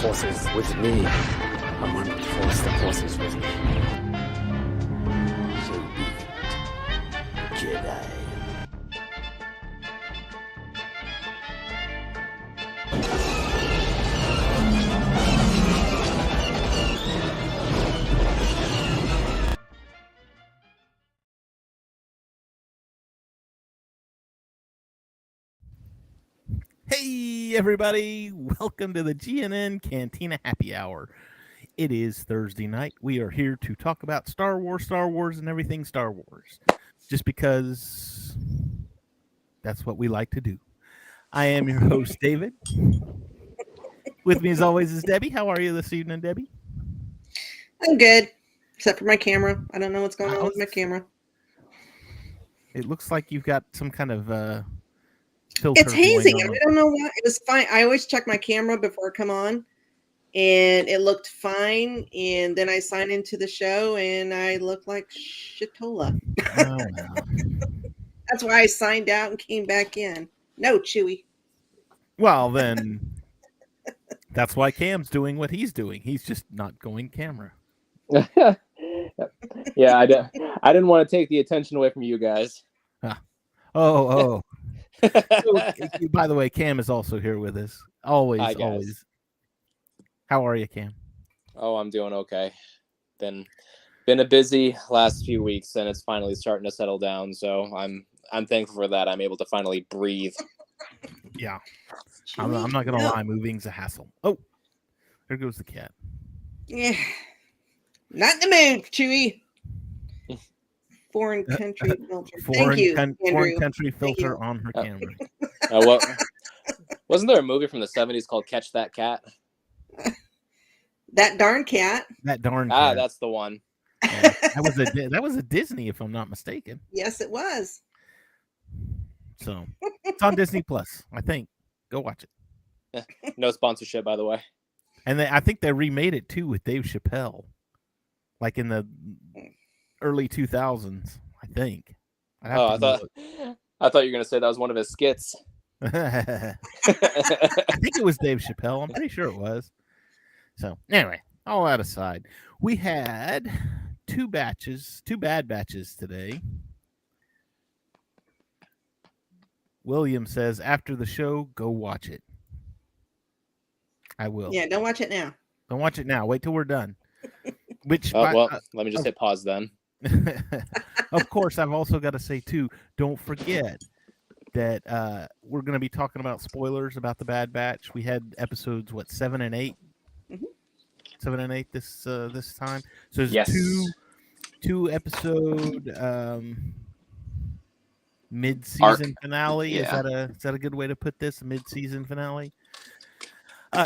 Force is with me. I'm one with the Force. The Force is with me. So be it, Jedi. Hey everybody, welcome to the GNN Cantina Happy Hour. It is Thursday night. We are here to talk about Star Wars, and everything Star Wars. Just because that's what we like to do. I am your host, David. With me as always is Debbie. How are you this evening, Debbie? I'm good, except for my camera. I don't know what's going on with my camera. It looks like you've got some kind of filter. It's hazing. I don't know why. It was fine. I always check my camera before I come on, and it looked fine. And then I signed into the show, and I look like shitola. Oh, wow. That's why I signed out and came back in. No, Chewy. Well, then that's why Cam's doing what he's doing. He's just not going camera. Yeah, I didn't want to take the attention away from you guys. Oh. So, by the way, Cam is also here with us. Always. How are you, Cam? Oh, I'm doing okay. Been a busy last few weeks, and it's finally starting to settle down. So I'm thankful for that. I'm able to finally breathe. Yeah, I'm not gonna lie. Moving's a hassle. Oh, there goes the cat. Yeah, not in the mood, Chewy. Foreign country filter. Thank you, foreign country filter on her camera. Wasn't there a movie from the 70s called Catch That Cat? That darn cat. That darn cat. That's the one. Yeah, that was a Disney, if I'm not mistaken. Yes, it was. So it's on Disney Plus, I think. Go watch it. No sponsorship, by the way. And I think they remade it too with Dave Chappelle, like in the early 2000s, I think. I thought you were going to say that was one of his skits. I think it was Dave Chappelle. I'm pretty sure it was. So anyway, all that aside, we had two bad batches today. William says, after the show, go watch it. I will. Yeah, don't watch it now. Don't watch it now. Wait till we're done. Which let me just hit pause then. Of course, I've also got to say too, don't forget that we're going to be talking about spoilers about the Bad Batch. We had episodes 7 and 8, 7 and 8 this time. So there's yes. two episode mid-season finale. Yeah. Is that a good way to put this? A mid-season finale.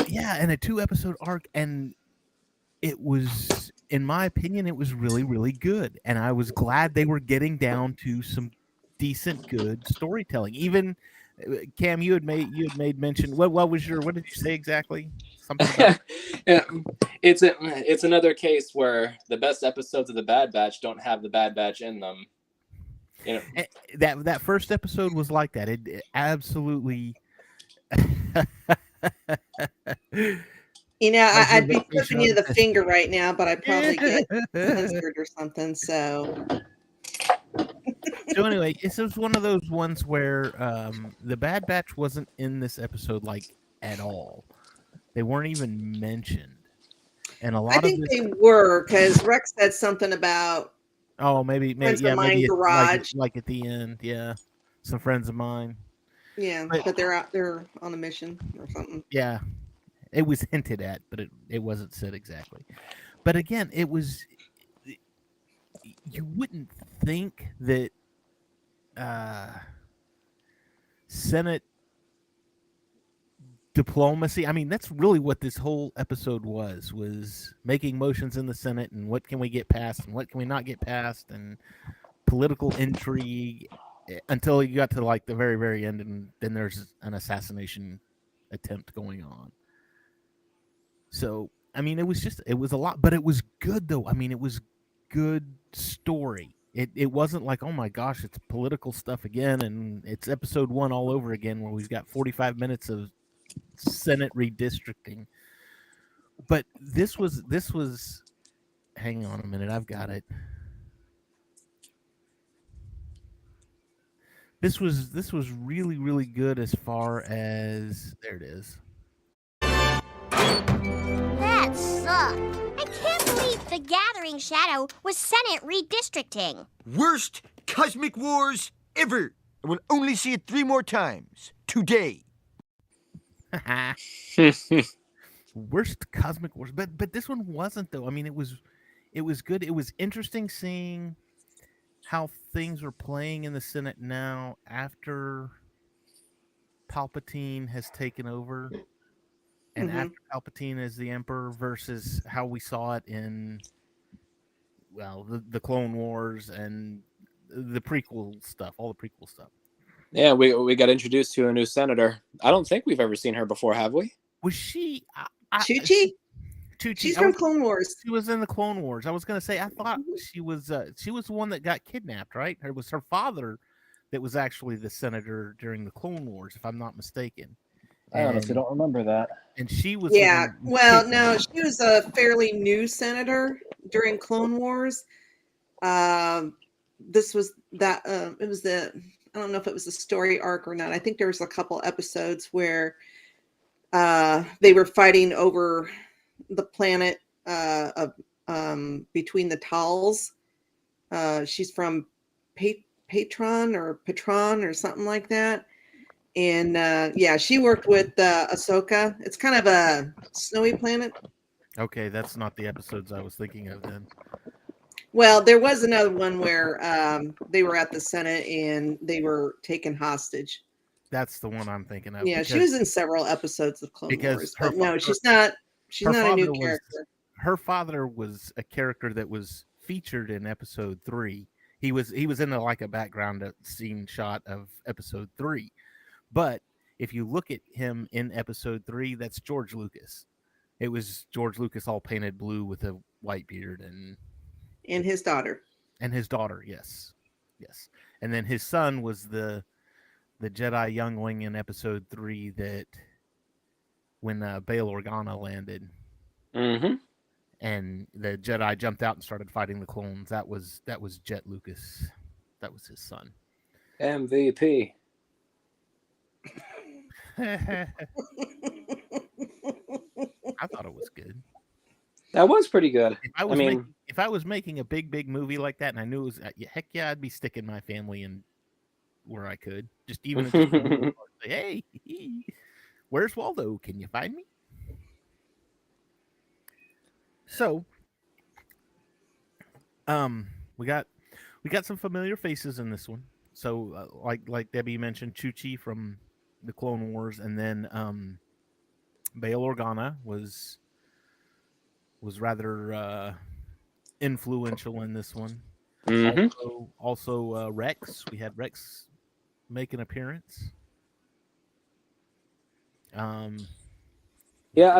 Yeah, and a 2-episode arc, and it was, in my opinion, it was really, really good. And I was glad they were getting down to some decent, good storytelling. Even Cam, you had made mention. What did you say exactly? Something about yeah, it's another case where the best episodes of the Bad Batch don't have the Bad Batch in them. You know, that first episode was like that. It absolutely. You know, I'd be flipping you the finger right now, but I'd probably get censored or something. So anyway, this is one of those ones where the Bad Batch wasn't in this episode at all. They weren't even mentioned, and I think they were, because Rex said something about maybe garage, like at the end, some friends of mine. Yeah, but they're on a mission or something. Yeah. It was hinted at, but it wasn't said exactly. But again, it was. You wouldn't think that Senate diplomacy. I mean, that's really what this whole episode was making motions in the Senate, and what can we get passed, and what can we not get passed, and political intrigue until you got to the very, very end, and then there's an assassination attempt going on. So, I mean, it was a lot, but it was good though. I mean, it was good story. It wasn't like, oh my gosh, it's political stuff again, and it's episode 1 all over again, where we've got 45 minutes of Senate redistricting. But this was. Hang on a minute, I've got it. This was really, really good as far as there it is. That sucked. I can't believe the Gathering Shadow was Senate redistricting. Worst cosmic wars ever. I will only see it 3 more times today. Worst cosmic wars, but this one wasn't though. I mean, it was good. It was interesting seeing how things are playing in the Senate now after Palpatine has taken over, and after Palpatine is the Emperor, versus how we saw it in the Clone Wars and the prequel stuff, all the prequel stuff. Yeah, we got introduced to a new senator. I don't think we've ever seen her before, have we? Was she? Chuchi? Chuchi. She's from Clone Wars. She was in the Clone Wars. I was going to say, I thought she was the one that got kidnapped, right? It was her father that was actually the senator during the Clone Wars, if I'm not mistaken. I honestly don't remember that. And she was. Yeah. Well, no, she was a fairly new senator during Clone Wars. This was that. It was the. I don't know if it was a story arc or not. I think there was a couple episodes where they were fighting over the planet of between the Tals. She's from Patron or something like that. And yeah, she worked with Ahsoka. It's kind of a snowy planet. Okay, that's not the episodes I was thinking of then. Well, there was another one where they were at the Senate and they were taken hostage. That's the one I'm thinking of. Yeah, she was in several episodes of Clone Wars. But no, she's not. She's not a new character. Her father was a character that was featured in Episode 3. He was in a background scene shot of Episode 3. But if you look at him in Episode 3, that's George Lucas. It was George Lucas all painted blue with a white beard and his daughter. And his daughter, yes. And then his son was the Jedi youngling in Episode 3 that when Bail Organa landed. Mm-hmm. And the Jedi jumped out and started fighting the clones. That was Jet Lucas. That was his son. MVP. I thought it was good. That was pretty good. If I was making a big movie like that, and I knew it was, heck yeah, I'd be sticking my family in where I could. Just even say, hey, where's Waldo? Can you find me? So, we got some familiar faces in this one. So, like Debbie mentioned, Chuchi from the Clone Wars, and then Bail Organa was rather influential in this one. Mm-hmm. Also Rex. We had Rex make an appearance. Yeah,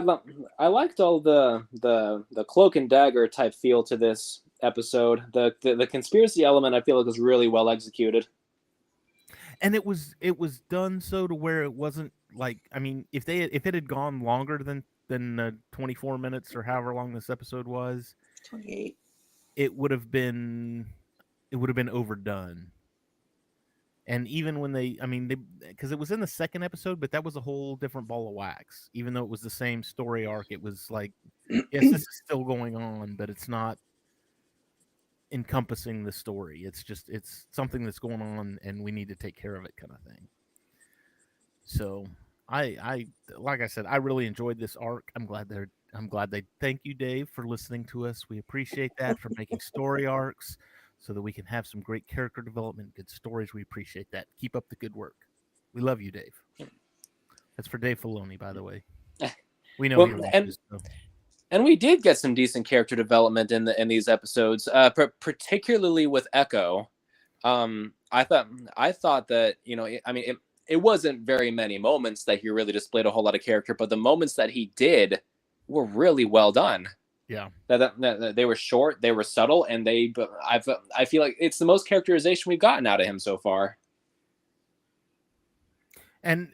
I liked all the cloak and dagger type feel to this episode. The conspiracy element I feel like was really well executed. And it was done so to where it wasn't like, I mean, if it had gone longer than 24 minutes or however long this episode was, 28, it would have been overdone. And even when because it was in the second episode, but that was a whole different ball of wax. Even though it was the same story arc, it was like, yes, this is still going on, but it's not encompassing the story. It's something that's going on, and we need to take care of it, kind of thing. So, I like I said, I really enjoyed this arc. I'm glad they thank you, Dave, for listening to us. We appreciate that, for making story arcs so that we can have some great character development, good stories. We appreciate that. Keep up the good work. We love you, Dave. That's for Dave Filoni, by the way. We know he watches, and we did get some decent character development in these episodes, particularly with Echo. I thought that, it wasn't very many moments that he really displayed a whole lot of character, but the moments that he did were really well done. Yeah, that they were short, they were subtle, and I feel like it's the most characterization we've gotten out of him so far. And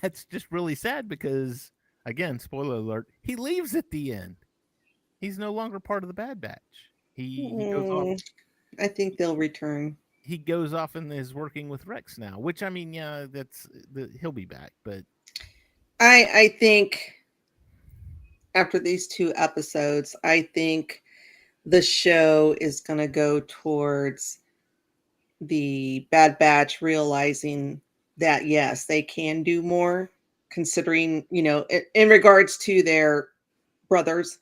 that's just really sad because again, spoiler alert, he leaves at the end. He's no longer part of the Bad Batch. He goes off. I think they'll return. He goes off and is working with Rex now, which I mean, yeah, he'll be back. But I think after these 2 episodes, I think the show is going to go towards the Bad Batch realizing that yes, they can do more, considering in regards to their brothers.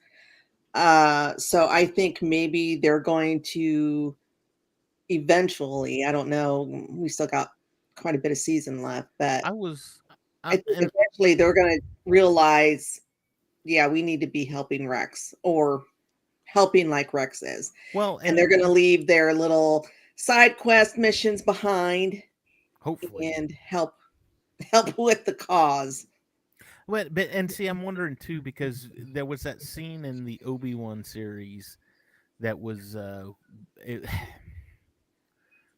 So I think maybe they're going to eventually, I don't know, we still got quite a bit of season left, but I was, I think and eventually they're going to realize, yeah, we need to be helping Rex or helping like Rex is. well, And they're going to leave their little side quest missions behind hopefully, and help with the cause. but and see, I'm wondering too, because there was that scene in the Obi-Wan series that was,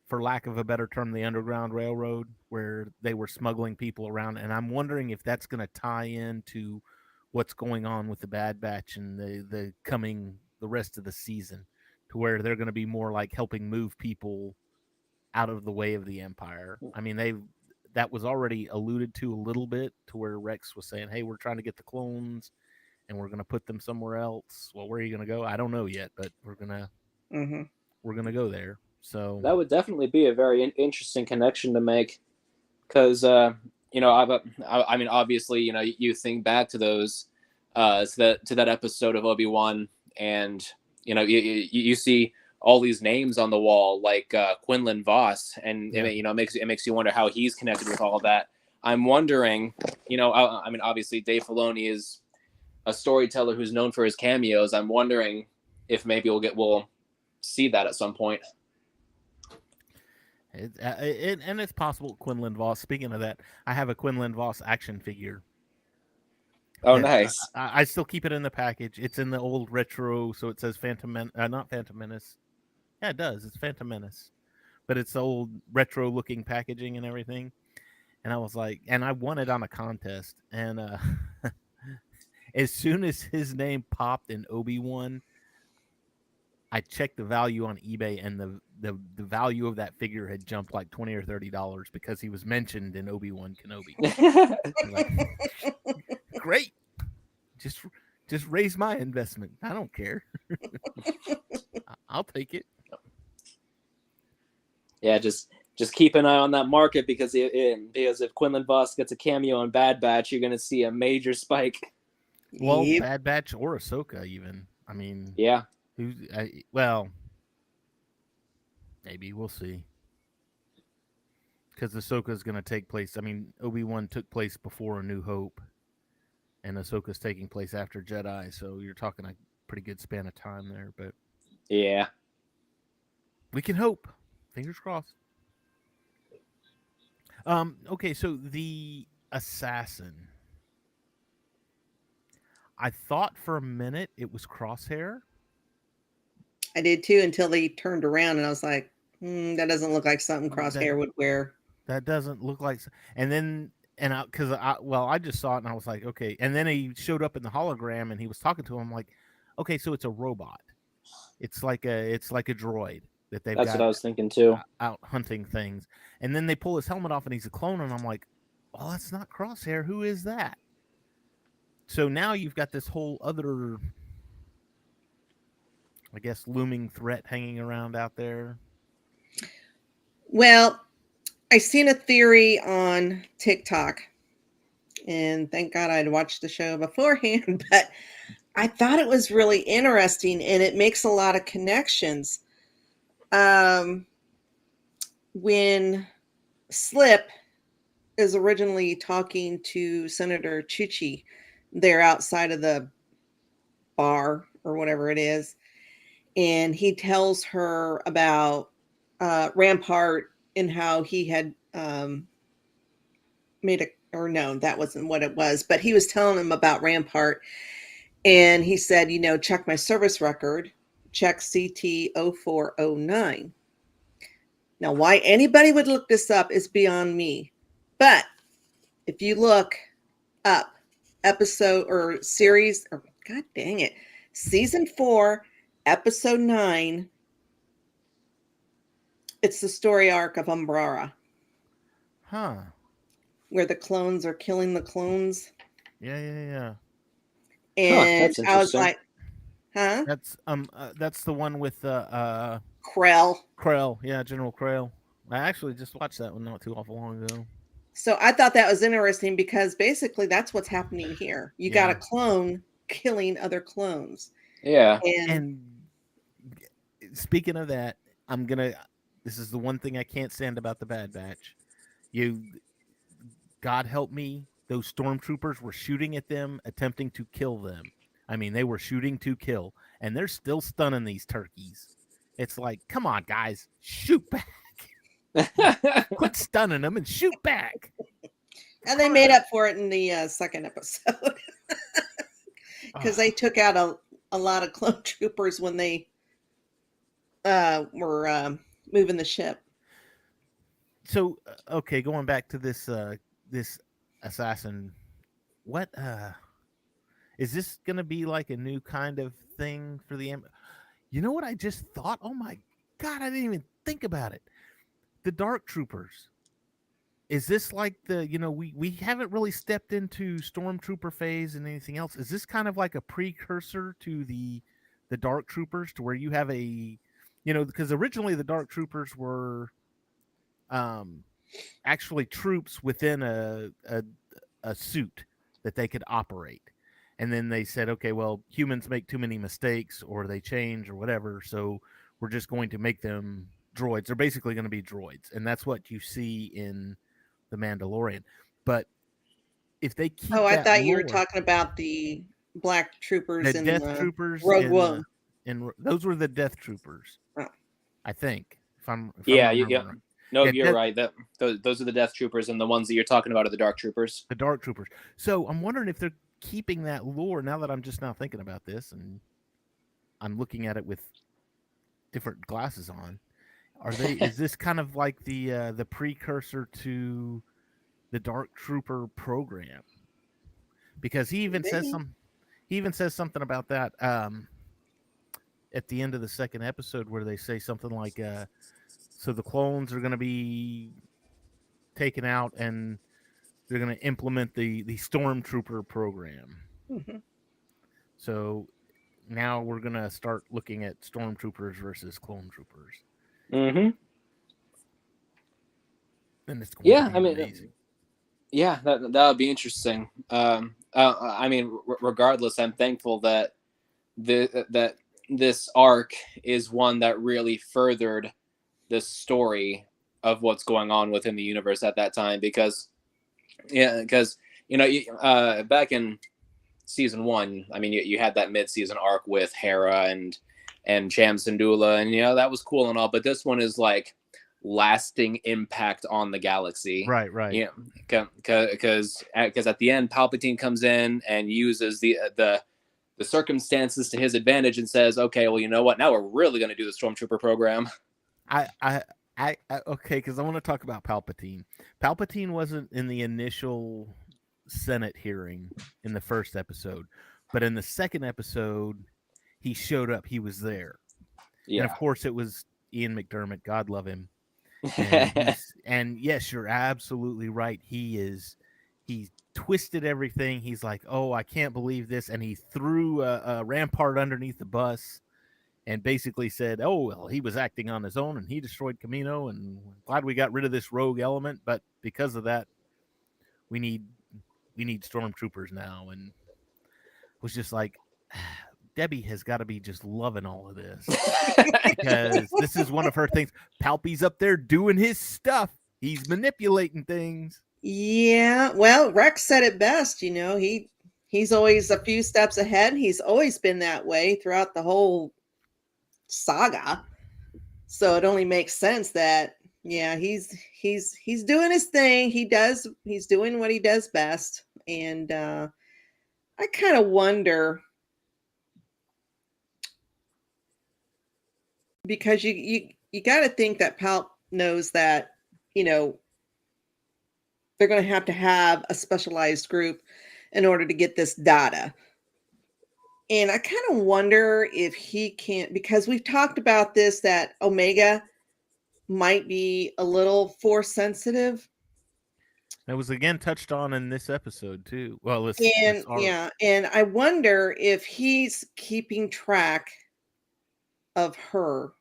for lack of a better term, the Underground Railroad, where they were smuggling people around, and I'm wondering if that's going to tie into what's going on with the Bad Batch and the rest of the season, to where they're going to be more like helping move people out of the way of the Empire. I mean, that was already alluded to a little bit, to where Rex was saying, "Hey, we're trying to get the clones, and we're going to put them somewhere else." Well, where are you going to go? I don't know yet, but we're gonna go there. So That would definitely be a very interesting connection to make, because I mean, obviously, you think back to those, to that episode of Obi-Wan, and you see all these names on the wall, like Quinlan Voss, and it makes you wonder how he's connected with all of that. I'm wondering, I mean, obviously Dave Filoni is a storyteller who's known for his cameos. I'm wondering if maybe we'll see that at some point. And it's possible Quinlan Voss. Speaking of that, I have a Quinlan Voss action figure. Oh, nice. I still keep it in the package. It's in the old retro, so it says not Phantom Menace. Yeah, it does. It's Phantom Menace, but it's old retro looking packaging and everything. And I was like, and I won it on a contest. And as soon as his name popped in Obi-Wan, I checked the value on eBay, and the value of that figure had jumped like $20 or $30 because he was mentioned in Obi-Wan Kenobi. Like, great, just raise my investment. I don't care. I'll take it. Yeah, just keep an eye on that market, because if Quinlan Voss gets a cameo on Bad Batch, you're going to see a major spike. Well, Bad Batch or Ahsoka, even. I mean, yeah. Well, maybe we'll see. Because Ahsoka is going to take place. I mean, Obi-Wan took place before A New Hope, and Ahsoka's taking place after Jedi. So you're talking a pretty good span of time there. But yeah, we can hope. Fingers crossed. Okay, so the assassin. I thought for a minute it was Crosshair. I did too, until they turned around, and I was like, that doesn't look like something Crosshair would wear. That doesn't look like. And then, I just saw it and I was like, okay. And then he showed up in the hologram and he was talking to him. I'm like, okay, so it's a robot. It's like a droid that they've That's got. what I was thinking too. Out hunting things, and then they pull his helmet off and he's a clone, and I'm like, oh, that's not Crosshair. Who is that? So now you've got this whole other, I guess, looming threat hanging around out there. Well, I seen a theory on TikTok, and thank God I'd watched the show beforehand, but I thought it was really interesting, and it makes a lot of connections. When Slip is originally talking to Senator Chuchi, they're outside of the bar or whatever it is, and he tells her about Rampart and how he had that wasn't what it was, but he was telling him about Rampart, and he said, check my service record, check CT 0409. Now, why anybody would look this up is beyond me, but if you look up episode or series, or God dang it, season 4, episode 9. It's the story arc of Umbrella, Huh. where the clones are killing the clones. Yeah. And that's I was interesting. like, huh? That's the one with Krell. Krell. Yeah, General Krell. I actually just watched that one not too awful long ago. So I thought that was interesting because basically that's what's happening here. You got a clone killing other clones. Yeah. And Speaking of that, this is the one thing I can't stand about the Bad Batch. God help me, those stormtroopers were shooting at them, attempting to kill them. I mean, they were shooting to kill, and they're still stunning these turkeys. It's like, come on, guys, shoot back. Quit stunning them and shoot back. and they made up for it in the second episode. Because they took out a lot of clone troopers when they were moving the ship. So, okay, going back to this this assassin, what is this going to be like a new kind of thing for the You know what I just thought? Oh my God, I didn't even think about it. The Dark Troopers. Is this like we haven't really stepped into Stormtrooper phase and anything else. Is this kind of like a precursor to the Dark Troopers, to where you have because originally the Dark Troopers were actually troops within a suit that they could operate. And then they said, okay, well, humans make too many mistakes or they change or whatever, so we're just going to make them droids. They're basically going to be droids. And that's what you see in The Mandalorian. But if they keep I thought you were lore, talking about the black troopers the in Death Troopers Rogue One. and those were the Death Troopers. Oh. I think. If I'm Yeah. right. No, Yeah, you're right. Those are the Death Troopers, and the ones that you're talking about are the Dark Troopers. The Dark Troopers. So I'm wondering if they're keeping that lore now that I'm just now thinking about this and I'm looking at it with different glasses on. Is this kind of like the precursor to the Dark Trooper program? Because he even says something about that at the end of the second episode, where they say something like so the clones are going to be taken out and they're going to implement the Stormtrooper program. Mm-hmm. So now we're going to start looking at Stormtroopers versus Clone Troopers. Mm-hmm. And it's going to be amazing. Yeah, that would be interesting. I mean, regardless, I'm thankful that that this arc is one that really furthered the story of what's going on within the universe at that time, because back in season 1, I mean, you had that mid-season arc with Hera and Cham Syndulla, and that was cool and all, but this one is like lasting impact on the galaxy, right? Because at the end, Palpatine comes in and uses the circumstances to his advantage and says, okay, well, you know what, now we're really going to do the Stormtrooper program. Okay, because I want to talk about Palpatine. Palpatine wasn't in the initial Senate hearing in the first episode, but in the second episode he showed up. He was there. And of course it was Ian McDermott, God love him. And yes, you're absolutely right. He twisted everything. He's like, oh, I can't believe this, and he threw a Rampart underneath the bus and basically said, oh, well, he was acting on his own and he destroyed Camino, and glad we got rid of this rogue element, but because of that we need stormtroopers now. And it was just like, Debbie has got to be just loving all of this, because this is one of her things. Palpy's up there doing his stuff. He's manipulating things. Yeah, well, Rex said it best. He's always a few steps ahead. He's always been that way throughout the whole saga. So it only makes sense that he's doing his thing. He's doing what he does best. And I kind of wonder, because you got to think that Palp knows that they're going to have a specialized group in order to get this data. And I kind of wonder if he can't, because we've talked about this, that Omega might be a little force sensitive. It was again touched on in this episode too. Well, And yeah, and I wonder if he's keeping track of her,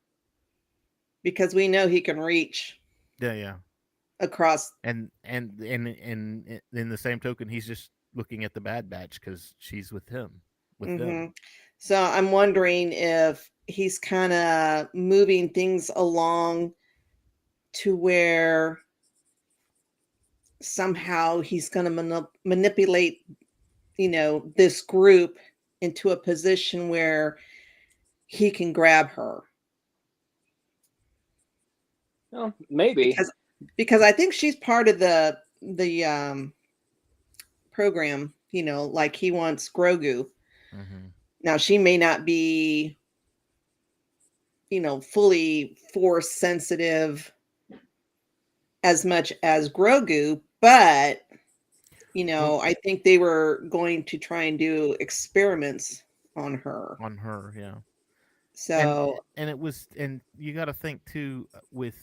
because we know he can reach yeah. across. And in the same token, he's just looking at the Bad Batch because she's with him, with them. So I'm wondering if he's kind of moving things along to where somehow he's going to manipulate, this group into a position where he can grab her. Well, maybe. Because I think she's part of the program, like he wants Grogu. Now she may not be, fully force sensitive as much as Grogu, but I think they were going to try and do experiments on her. Yeah. So and it was, and you got to think too, with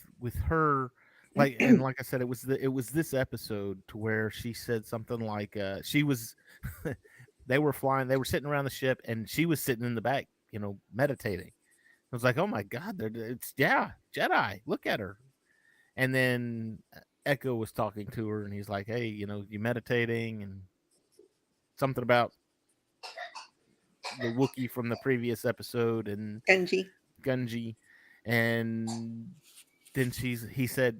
her, like, and like I said, it was this episode to where she said something like she was they were sitting around the ship and she was sitting in the back, meditating. I was like, oh my god, it's Jedi, look at her. And then Echo was talking to her and he's like, hey, you meditating, and something about the Wookiee from the previous episode, and Gunji. And then he said,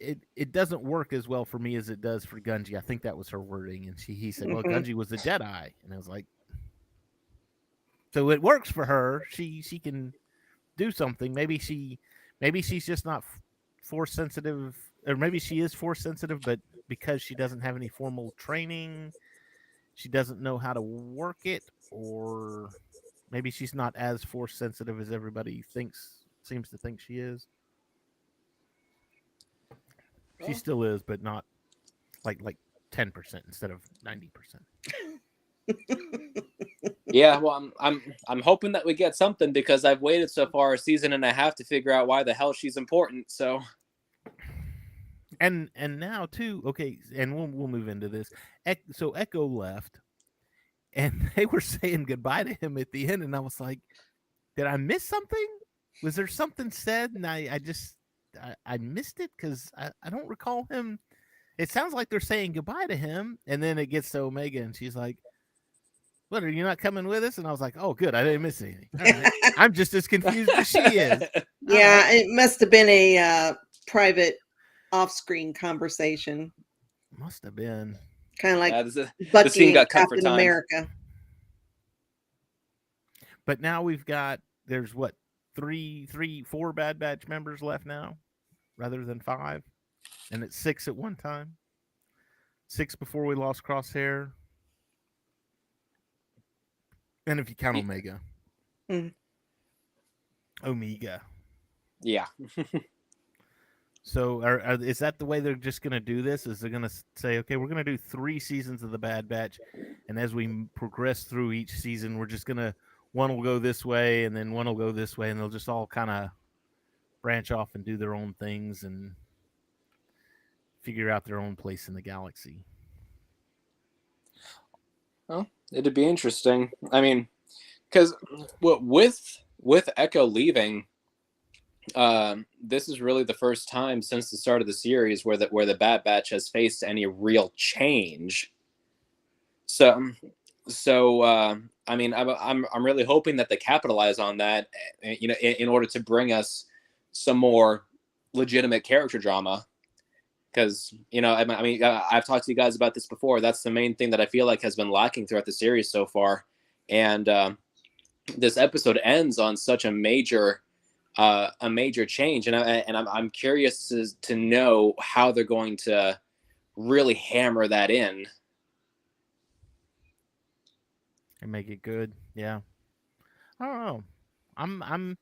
it doesn't work as well for me as it does for Gunji. I think that was her wording. And he said, well, Gunji was a Jedi. And I was like, so it works for her. She can do something. Maybe she's just not force sensitive, or maybe she is force sensitive, but because she doesn't have any formal training, she doesn't know how to work it, or maybe she's not as force sensitive as everybody seems to think she is. She still is, but not like 10% instead of 90%. Yeah, well, I'm hoping that we get something, because I've waited so far a season and a half to figure out why the hell she's important. So, and now too, okay, and we'll move into this. So Echo left, and they were saying goodbye to him at the end, and I was like, did I miss something? Was there something said, and I missed it, because I don't recall him. It sounds like they're saying goodbye to him, and then it gets to Omega, and she's like, what, are you not coming with us? And I was like, oh, good, I didn't miss anything. Right. I'm just as confused as she is. Yeah, right. It must have been a private off-screen conversation. Must have been. Kind of like the scene got cut for Captain time. America. But now there's what, 4 Bad Batch members left now, rather than 5, and it's 6 at one time. 6 before we lost Crosshair, and if you count Omega. Omega. Yeah. So is that the way they're just going to do this? Is they're going to say, okay, we're going to do 3 seasons of the Bad Batch, and as we progress through each season, we're just going to, one will go this way, and then one will go this way, and they'll just all kind of branch off and do their own things and figure out their own place in the galaxy. Well, it'd be interesting. I mean, because with Echo leaving, this is really the first time since the start of the series where the Bad Batch has faced any real change. So I mean, I'm really hoping that they capitalize on that, in order to bring us some more legitimate character drama. Because, I mean, I've talked to you guys about this before. That's the main thing that I feel like has been lacking throughout the series so far. And this episode ends on such a major change. And I'm curious to know how they're going to really hammer that in. And make it good. Yeah. I don't know. I'm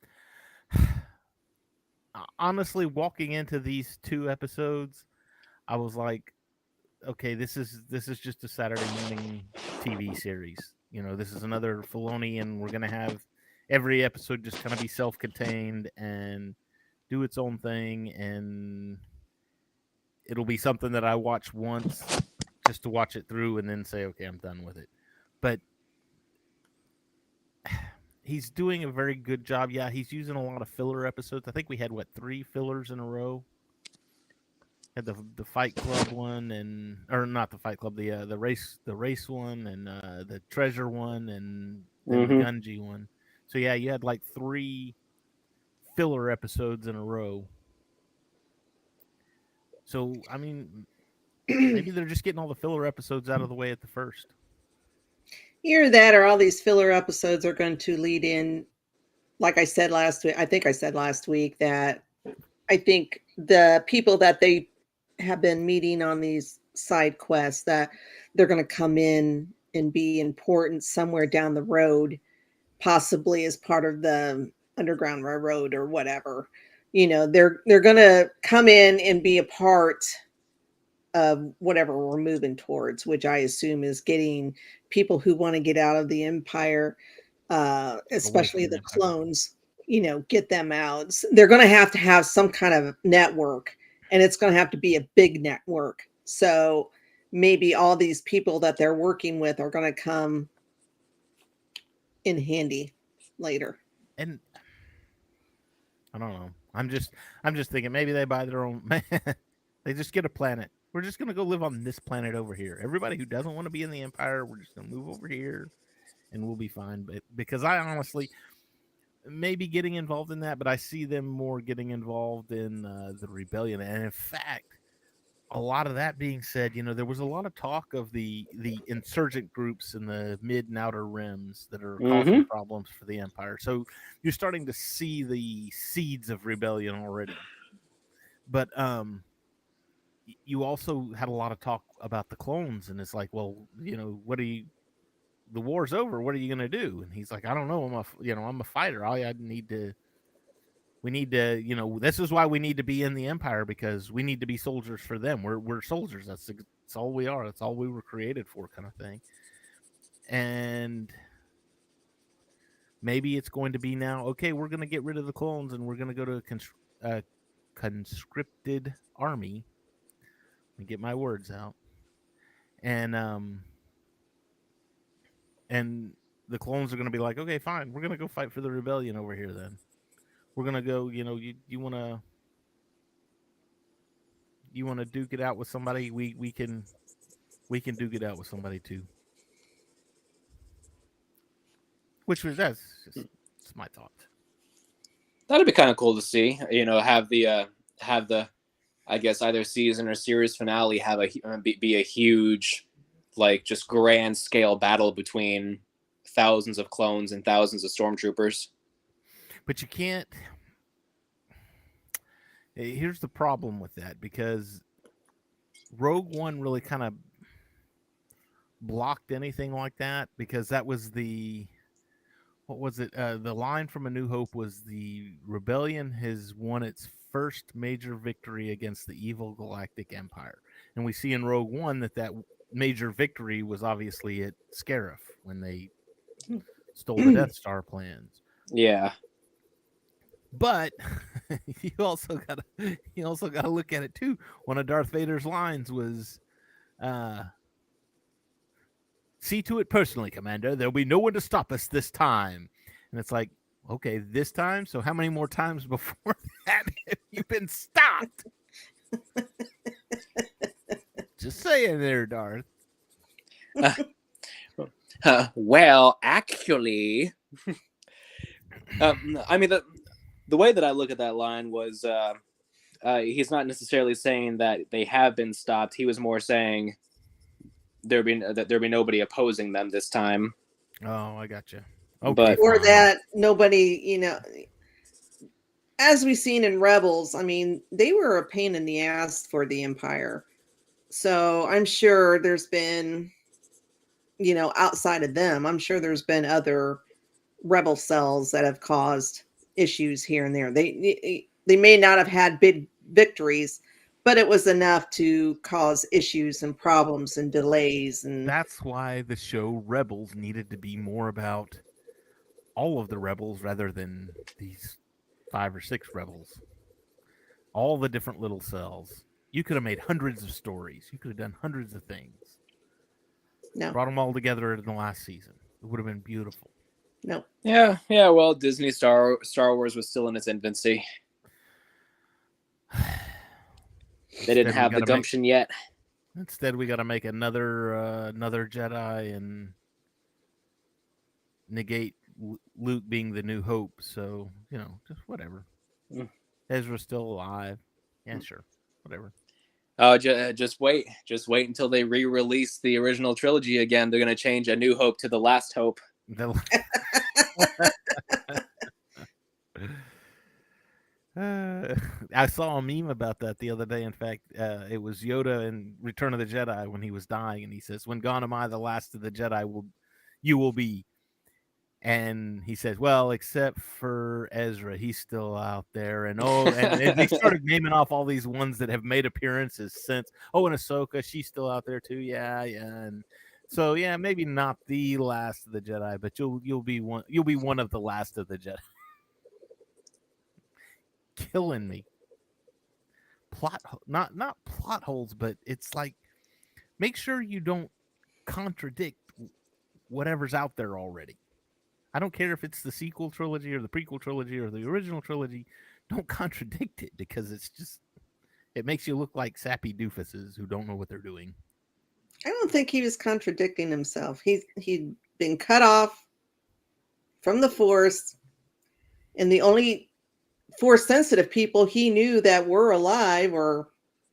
honestly, walking into these 2 episodes, I was like, okay, this is just a Saturday morning TV series. You know, this is another Filoni, and we're gonna have every episode just kind of be self-contained and do its own thing, and it'll be something that I watch once just to watch it through and then say, okay, I'm done with it. But he's doing a very good job. Yeah, he's using a lot of filler episodes. I think we had 3 fillers in a row. Had the Fight Club one, and or not the Fight Club, the race one, and the treasure one, and then the Gunji one. So yeah, you had like 3 filler episodes in a row. So I mean, maybe they're just getting all the filler episodes out of the way at the first. Either that, or all these filler episodes are going to lead in. Like I said last week, I think I said last week that I think the people that they have been meeting on these side quests, that they're going to come in and be important somewhere down the road, possibly as part of the Underground Railroad or whatever. You know, they're going to come in and be a part of whatever we're moving towards, which I assume is getting people who want to get out of the Empire, especially the clones, you know, get them out. They're going to have some kind of network, and it's going to have to be a big network. So maybe all these people that they're working with are going to come in handy later. And I don't know. I'm just thinking maybe they buy their own. They just get a planet. We're just gonna go live on this planet over here. Everybody who doesn't want to be in the Empire, we're just gonna move over here, and we'll be fine. But because I honestly maybe getting involved in that, but I see them more getting involved in the rebellion. And in fact, a lot of that being said, you know, there was a lot of talk of the insurgent groups in the mid and outer rims that are causing problems for the Empire. So you're starting to see the seeds of rebellion already. But you also had a lot of talk about the clones, and it's like, well, you know, the war's over. What are you going to do? And he's like, I don't know. I'm a fighter. We need to, you know, this is why we need to be in the Empire, because we need to be soldiers for them. We're soldiers. That's all we are. That's all we were created for, kind of thing. And maybe it's going to be now, okay, we're going to get rid of the clones, and we're going to go to a conscripted army. Let me get my words out. And the clones are going to be like, okay, fine, we're going to go fight for the rebellion over here then. We're going to go, you know, you want to duke it out with somebody, we can duke it out with somebody too. That's my thought. That'd be kind of cool to see, you know, have the I guess either season or series finale have be a huge, like, just grand scale battle between thousands of clones and thousands of stormtroopers. But you can't. Here's the problem with that, because Rogue One really kind of blocked anything like that, because that was what was it? The line from A New Hope was the rebellion has won its first major victory against the evil Galactic Empire. And we see in Rogue One that major victory was obviously at Scarif when they stole the Death Star plans. Yeah. But you also gotta look at it too. One of Darth Vader's lines was, "See to it personally, Commander. There'll be no one to stop us this time." And it's like, okay, this time. So how many more times before that have you been stopped? Just saying, there, Darth. Well, actually, I mean the way that I look at that line was he's not necessarily saying that they have been stopped. He was more saying there'd be nobody opposing them this time. Oh, I gotcha. Okay, But Or that nobody, you know, as we've seen in Rebels, I mean, they were a pain in the ass for the Empire. So I'm sure there's been, you know, outside of them, I'm sure there's been other rebel cells that have caused issues here and there. They may not have had big victories, But it was enough to cause issues and problems and delays. And That's why the show Rebels needed to be more about all of the rebels rather than these 5 or 6 rebels. All the different little cells. You could have made hundreds of stories. You could have done hundreds of things. no, Brought them all together in the last season. It would have been beautiful. no. Yeah. Well, Disney Star Wars was still in its infancy. They didn't have the gumption yet. Instead, we got to make another Jedi and negate Luke being the New Hope. So just whatever. Ezra's still alive. Yeah, sure, whatever. Just wait until they re-release the original trilogy again. They're gonna change A New Hope to The Last Hope. I saw a meme about that the other day. In fact, it was Yoda in Return of the Jedi when he was dying, and he says, "When gone am I, the last of the Jedi you will be." And he says, "Well, except for Ezra, he's still out there." And and they started naming off all these ones that have made appearances since. Oh, and Ahsoka, she's still out there too. Yeah. And so yeah, maybe not the last of the Jedi, but you'll be one. You'll be one of the last of the Jedi. Killing me. Not plot holes, but it's like make sure you don't contradict whatever's out there already. I don't care if it's the sequel trilogy or the prequel trilogy or the original trilogy. Don't contradict it because it makes you look like sappy doofuses who don't know what they're doing. I don't think he was contradicting himself. He'd been cut off from the Force, and the only Force sensitive people he knew that were alive or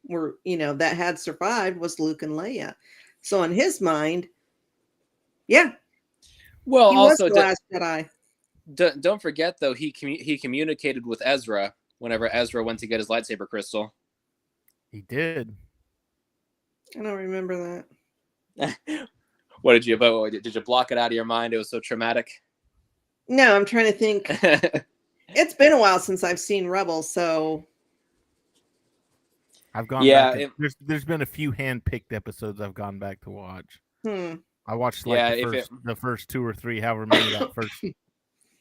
were that had survived was Luke and Leia. So in his mind, yeah. Well, he also was the last Jedi. Don't forget though he communicated with Ezra whenever Ezra went to get his lightsaber crystal. He did. I don't remember that. What did you vote? Did you block it out of your mind? It was so traumatic. No, I'm trying to think. It's been a while since I've seen Rebels, so I've gone back. There's been a few hand-picked episodes I've gone back to watch. I watched the first 2 or 3, however many that first.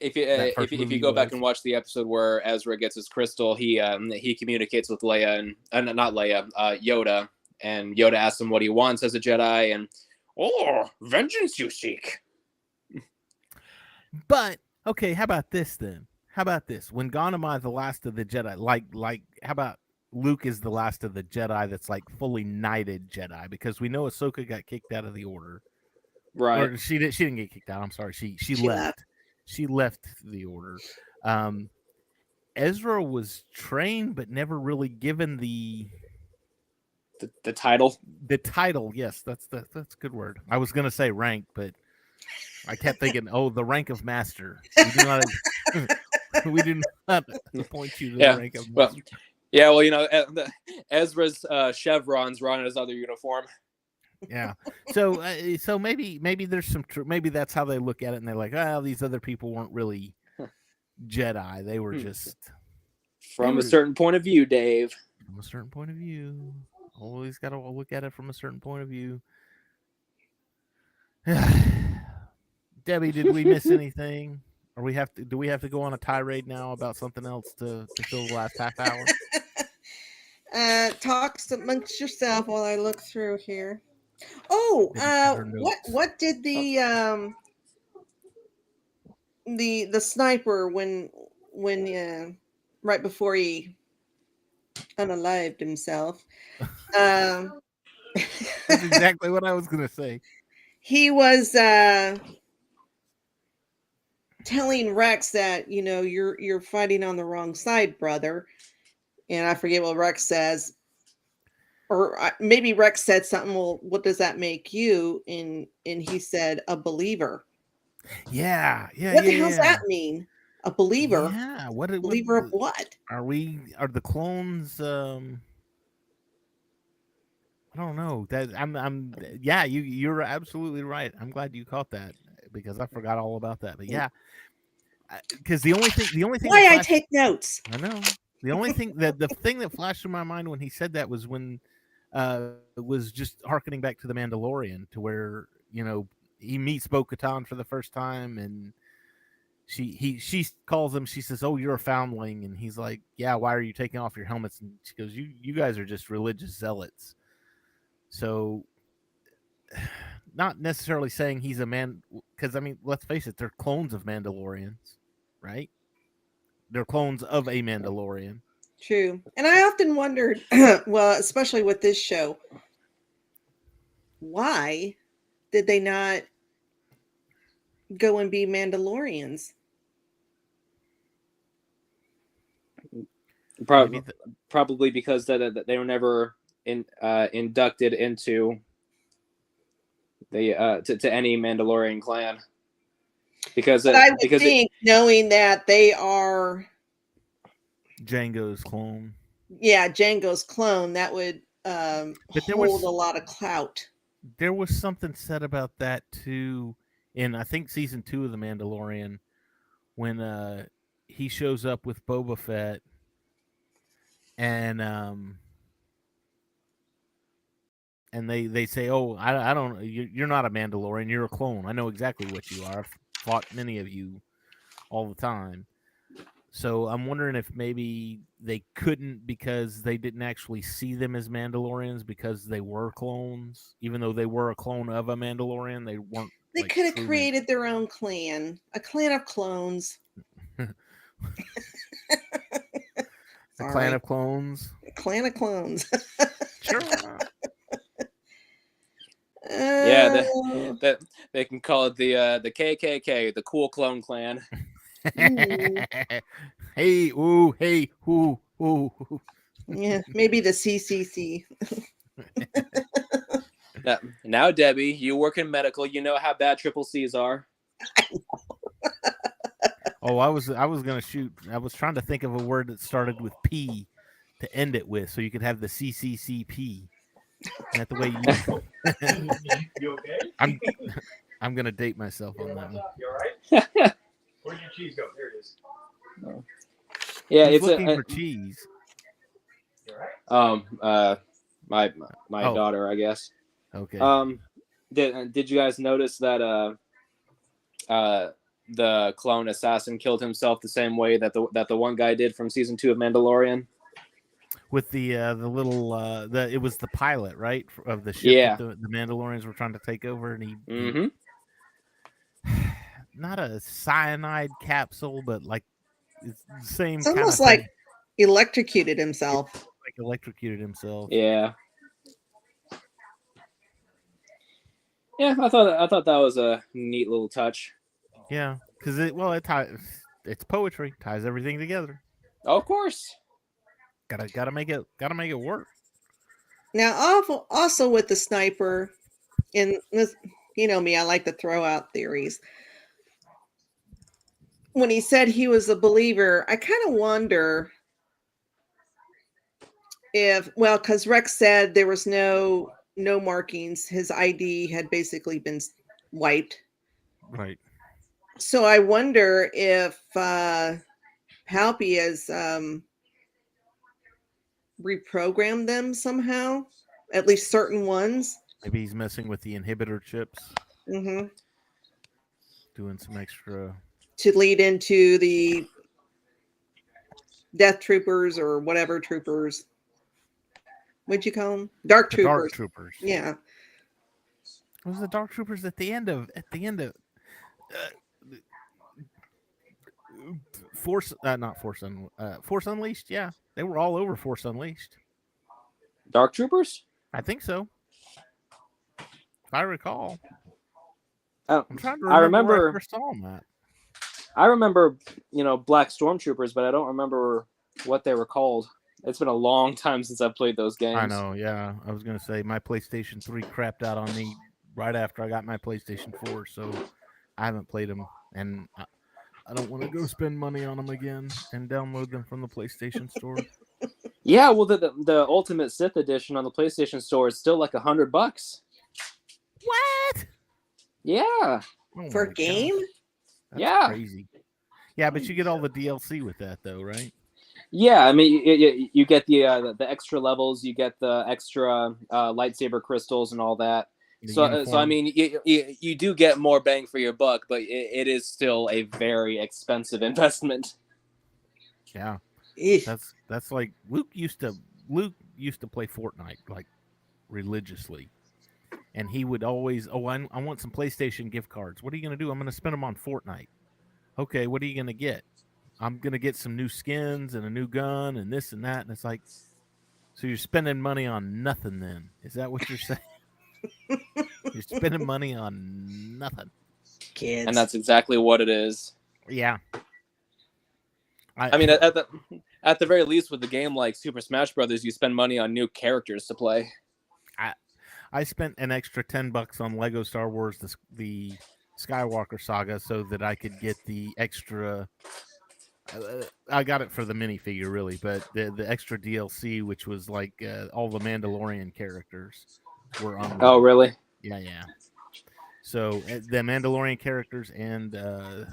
If you go back and watch the episode where Ezra gets his crystal, he communicates with Leia and not Leia, Yoda, and Yoda asks him what he wants as a Jedi, and vengeance you seek. But okay, how about this then? How about this? When gone am I the last of the Jedi? Like, how about Luke is the last of the Jedi that's like fully knighted Jedi? Because we know Ahsoka got kicked out of the Order. Right. Or she didn't get kicked out. I'm sorry. She left. She left the Order. Ezra was trained but never really given the title. The title, yes, that's a good word. I was gonna say rank, but I kept thinking, the rank of master. We do not appoint you to the rank of master. Well, Ezra's chevrons were on his other uniform. Yeah. So maybe there's some maybe that's how they look at it, and they're like, these other people weren't really Jedi. They were just from a certain point of view, Dave. From a certain point of view. Always got to look at it from a certain point of view. Debbie, did we miss anything? Or do we have to go on a tirade now about something else to fill the last half hour? Talk amongst yourself while I look through here. What did the sniper when right before he unalived himself? That's exactly what I was gonna say. He was telling Rex that you're fighting on the wrong side, brother. And I forget what Rex says, or maybe Rex said something. Well, what does that make you? And he said, a believer. Yeah. What the hell's that mean? A believer? Yeah. Believer of what? Are the clones? I don't know. You're absolutely right. I'm glad you caught that because I forgot all about that. But yeah, because the only thing. Why I take notes? I know. The only thing the thing that flashed through my mind when he said that was when was just harkening back to the Mandalorian, to where he meets Bo-Katan for the first time, and she calls him. She says, "Oh, you're a foundling," and he's like, "Yeah, why are you taking off your helmets?" And she goes, "You guys are just religious zealots." So, not necessarily saying he's a man, because I mean, let's face it, they're clones of Mandalorians, right? They're clones of a Mandalorian. True. And I often wondered, well, especially with this show, why did they not go and be Mandalorians? Probably because that they were never inducted into the to any Mandalorian clan. Because I would think, knowing that they are Jango's clone. Yeah, Jango's clone, that would hold a lot of clout. There was something said about that too in, I think, season 2 of The Mandalorian, when he shows up with Boba Fett, and they say, "Oh, I don't. You're not a Mandalorian. You're a clone. I know exactly what you are. I've fought many of you all the time." So I'm wondering if maybe they couldn't, because they didn't actually see them as Mandalorians, because they were clones. Even though they were a clone of a Mandalorian, they weren't. They could have created their own clan, a clan of clones. A clan of clones. A clan of clones. Sure. Yeah, that they can call it the KKK, the Cool Clone Clan. Hey, ooh, hey, ooh, ooh. Yeah, maybe the CCC. Now, Debbie, you work in medical. You know how bad triple C's are. Oh, I was gonna shoot. I was trying to think of a word that started with P to end it with, so you could have the CCCP. Isn't that the way you? You okay? I'm gonna date myself on that one. You all right? Where'd your cheese go? There it is. Yeah, Who's it's looking for cheese. You all right? My daughter, I guess. Okay. Did you guys notice that the clone assassin killed himself the same way that the one guy did from season 2 of Mandalorian? With the little it was the pilot, right, of the ship that the Mandalorians were trying to take over, and he not a cyanide capsule, but like it's the same. It's almost like electrocuted himself. Like electrocuted himself. Yeah. Yeah, I thought that was a neat little touch. Yeah, because it's poetry, ties everything together. Oh, of course. Gotta make it work. Now, also with the sniper, and this, you know me, I like to throw out theories. When he said he was a believer, I kind of wonder if, well, because Rex said there was no markings. His ID had basically been wiped. Right. So I wonder if Palpy has reprogrammed them somehow, at least certain ones. Maybe he's messing with the inhibitor chips. Mm-hmm. Doing some extra to lead into the Death Troopers or whatever troopers. What'd you call them? Dark Troopers. Dark Troopers. Yeah. It was the Dark Troopers at the end of Force Unleashed. Yeah, they were all over Force Unleashed. Dark Troopers? I think so, if I recall. I'm trying to remember where I remember first saw them at. I remember, Black Stormtroopers, but I don't remember what they were called. It's been a long time since I've played those games. I know, yeah. I was going to say my PlayStation 3 crapped out on me right after I got my PlayStation 4, so I haven't played them, and I don't want to go spend money on them again and download them from the PlayStation Store. Yeah, well, the Ultimate Sith Edition on the PlayStation Store is still like $100. What? Yeah. Oh for a game? That's yeah. crazy. Yeah, but you get all the DLC with that, though, right? Yeah, I mean, you get the extra levels, you get the extra lightsaber crystals and all that. The So I uniform. mean, you do get more bang for your buck, but it is still a very expensive investment. Yeah, Eesh. that's like Luke used to play Fortnite like religiously, and he would always, I want some PlayStation gift cards. What are you gonna do? I'm gonna spend them on Fortnite. Okay, what are you gonna get? I'm gonna get some new skins and a new gun and this and that. And it's like, so you're spending money on nothing then? Is that what you're saying? You're spending money on nothing. And Kids. that's exactly what it is. Yeah. I mean, at the very least, with a game like Super Smash Brothers, you spend money on new characters to play. I spent an extra $10 on Lego Star Wars the Skywalker Saga so that I could get the extra. I got it for the minifigure, really, but the extra DLC, which was like all the Mandalorian characters, were unlocked. Oh, really? Yeah. So the Mandalorian characters and I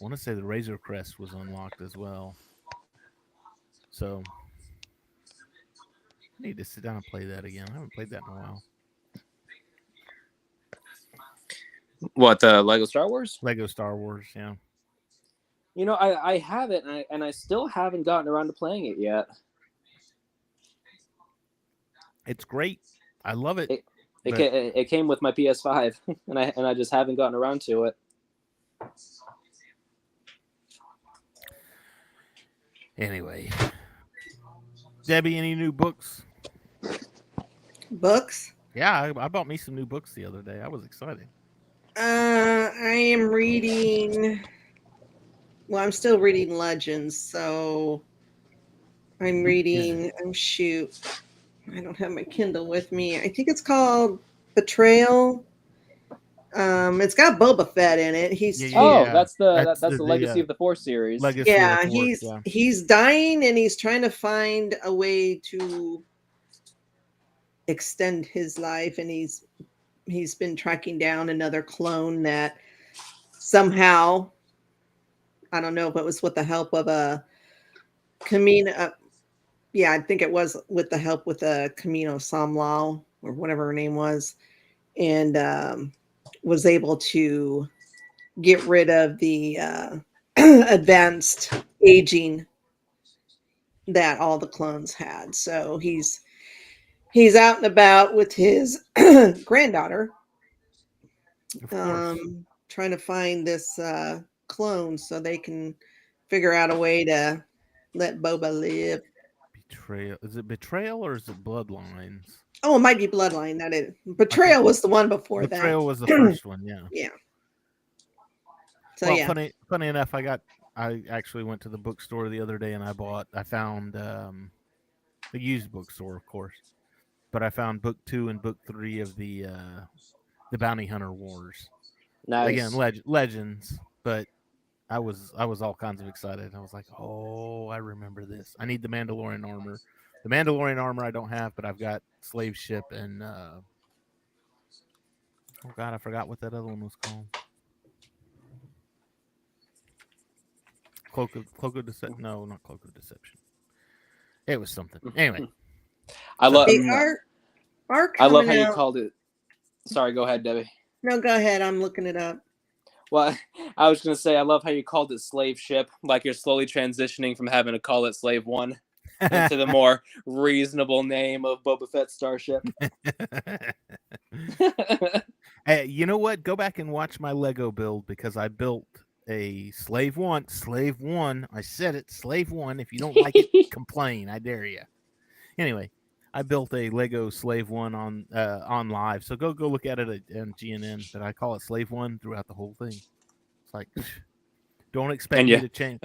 want to say the Razor Crest was unlocked as well. So I need to sit down and play that again. I haven't played that in a while. What, the Lego Star Wars? Lego Star Wars, yeah. You know, I have it, and I still haven't gotten around to playing it yet. It's great. I love it. It came with my PS5, and I just haven't gotten around to it. Anyway, Debbie, any new books? Books? Yeah, I bought me some new books the other day. I was excited. I am reading. Well, I'm still reading Legends, so I'm reading. Oh shoot, I don't have my Kindle with me. I think it's called Betrayal. It's got Boba Fett in it. He's that's the Legacy of the Force series. Legacy yeah, of the Force, he's dying and he's trying to find a way to extend his life, and he's been tracking down another clone that somehow, I don't know if it was with the help of a Camino. Yeah, I think it was with the help with a Camino Samlal or whatever her name was, and was able to get rid of the advanced aging that all the clones had. So he's out and about with his granddaughter, trying to find this clone so they can figure out a way to let Boba live. Betrayal. Is it Betrayal or is it Bloodlines? Oh, it might be Bloodline. That is. Betrayal was the one before that. Betrayal was the first one, yeah. Yeah. So well, yeah. Funny enough, I actually went to the bookstore the other day and I found the used bookstore, of course, but I found book 2 and book 3 of the Bounty Hunter Wars. Nice. Again, legends, but I was all kinds of excited. I was like, oh, I remember this. I need the Mandalorian armor. The Mandalorian armor I don't have, but I've got Slave Ship and oh god, I forgot what that other one was called. Cloak of Deception. No, not Cloak of Deception. It was something. Anyway, I love how you called it. Sorry, go ahead, Debbie. No, go ahead. I'm looking it up. Well, I was going to say, I love how you called it Slave Ship, like you're slowly transitioning from having to call it Slave One into the more reasonable name of Boba Fett Starship. Hey, you know what? Go back and watch my Lego build because I built a Slave One. I said it, Slave One. If you don't like it, complain. I dare you. Anyway, I built a Lego Slave One on live, so go look at it on GNN. But I call it Slave One throughout the whole thing. It's like, don't expect me to change.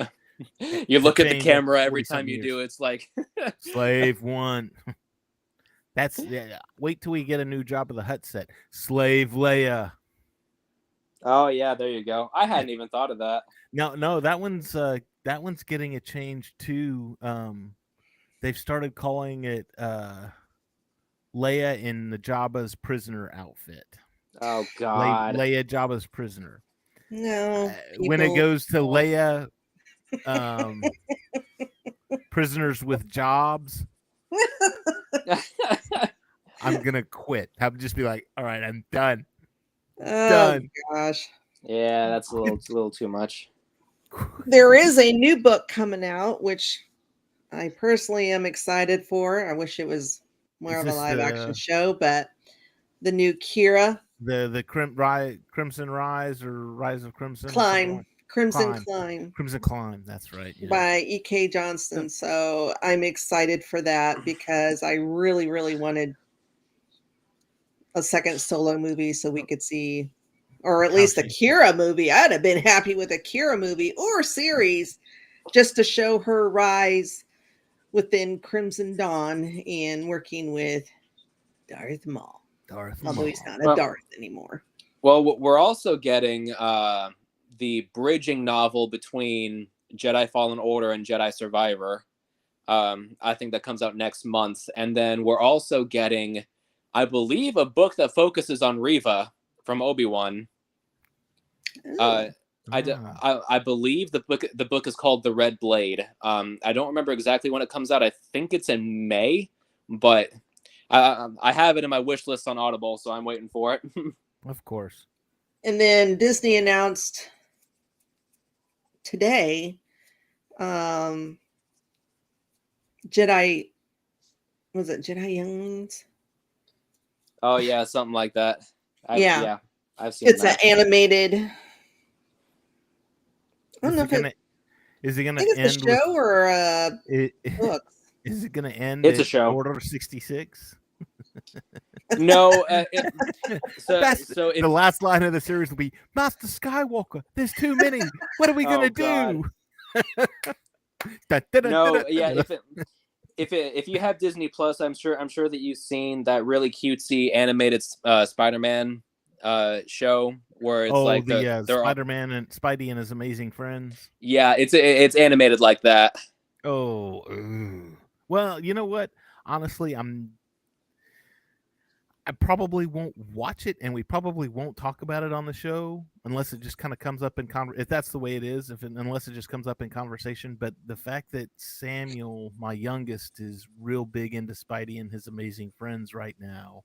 You look at the camera every time you do. It's like Slave One. That's wait till we get a new Jabba the Hutt set. Slave Leia. Oh yeah, there you go. I hadn't even thought of that. No, that one's getting a change too. They've started calling it Leia in the Jabba's prisoner outfit. Oh God, Leia Jabba's prisoner. No, when it goes to Leia, prisoners with jobs, I'm gonna quit. I'll just be like, all right, I'm done. Oh Done. gosh. Yeah, that's a little too much. There is a new book coming out, which I personally am excited for. I wish it was more Is of a this live action the- show, but the new Kira The Crimson Rise or Rise of Crimson? or something Climb, like- Crimson Climb. Climb Crimson Climb. That's right. Yeah. by E.K. Johnston. So I'm excited for that because I really, really wanted a second solo movie so we could see, or at How least a she- Kira movie. I'd have been happy with a Kira movie or series just to show her rise within Crimson Dawn and working with Darth Maul. Darth Although he's Maul. not a Darth anymore. Well, we're also getting the bridging novel between Jedi Fallen Order and Jedi Survivor. I think that comes out next month. And then we're also getting, I believe, a book that focuses on Reva from Obi-Wan. Oh. I believe the book is called The Red Blade. I don't remember exactly when it comes out. I think it's in May, but I have it in my wish list on Audible, so I'm waiting for it. Of course. And then Disney announced today Jedi, was it Jedi Younglings? Oh yeah, something like that. Yeah. I've seen It's that. an animated. I don't know if Is it gonna I think it's end a show or a book. Is it gonna end? It's a at show. Order 66. No, That's so the last line of the series will be Master Skywalker. There's too many. What are we gonna God. do? No, yeah. If you have Disney Plus, I'm sure that you've seen that really cutesy animated Spider-Man show where it's like they're all- Spider-Man and Spidey and his amazing friends. yeah, it's animated like that. Oh, well, you know what? Honestly, I probably won't watch it, and we probably won't talk about it on the show unless it just kind of comes up in if that's the way it is. Unless it just comes up in conversation. But the fact that Samuel, my youngest, is real big into Spidey and his amazing friends right now.